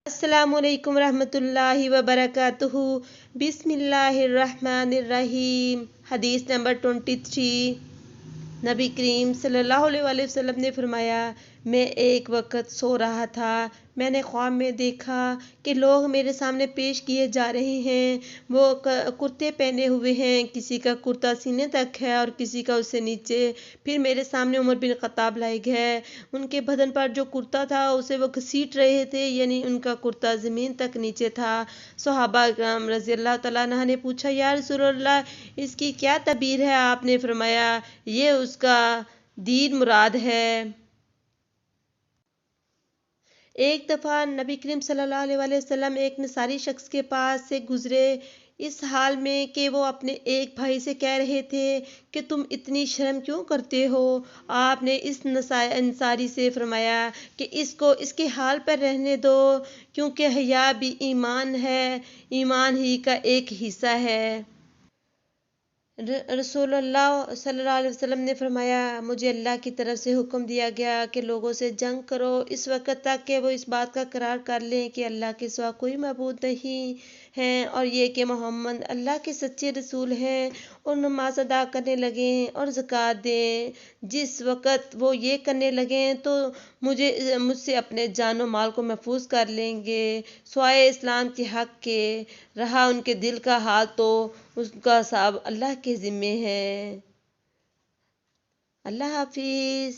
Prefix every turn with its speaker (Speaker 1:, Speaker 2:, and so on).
Speaker 1: السلام علیکم ورحمۃ اللہ وبرکاتہ۔ بسم اللہ الرحمن الرحیم۔ حدیث نمبر 23۔ نبی کریم صلی اللہ علیہ وآلہ وسلم نے فرمایا، میں ایک وقت سو رہا تھا، میں نے خواب میں دیکھا کہ لوگ میرے سامنے پیش کیے جا رہے ہیں۔ وہ کرتے پہنے ہوئے ہیں، کسی کا کرتا سینے تک ہے اور کسی کا اس سے نیچے۔ پھر میرے سامنے عمر بن خطاب لائے گئے، ان کے بدن پر جو کرتا تھا اسے وہ گھسیٹ رہے تھے، یعنی ان کا کرتا زمین تک نیچے تھا۔ صحابہ کرام رضی اللہ تعالیٰ عنہ نے پوچھا، یا رسول اللہ، اس کی کیا تعبیر ہے؟ آپ نے فرمایا، یہ اس کا دین مراد ہے۔ ایک دفعہ نبی کریم صلی اللہ علیہ وآلہ وسلم ایک نصاری شخص کے پاس سے گزرے، اس حال میں کہ وہ اپنے ایک بھائی سے کہہ رہے تھے کہ تم اتنی شرم کیوں کرتے ہو؟ آپ نے اس انصاری سے فرمایا کہ اس کو اس کے حال پر رہنے دو، کیونکہ حیا بھی ایمان ہے، ایمان ہی کا ایک حصہ ہے۔ رسول اللہ صلی اللہ علیہ وسلم نے فرمایا، مجھے اللہ کی طرف سے حکم دیا گیا کہ لوگوں سے جنگ کرو اس وقت تک کہ وہ اس بات کا اقرار کر لیں کہ اللہ کے سوا کوئی معبود نہیں ہے، اور یہ کہ محمد اللہ کے سچے رسول ہیں، اور نماز ادا کرنے لگیں اور زکوٰۃ دیں۔ جس وقت وہ یہ کرنے لگیں تو مجھ سے اپنے جان و مال کو محفوظ کر لیں گے، سوائے اسلام کے حق کے۔ رہا ان کے دل کا حال تو اس کا حساب اللہ کے ذمے ہے۔ اللہ حافظ۔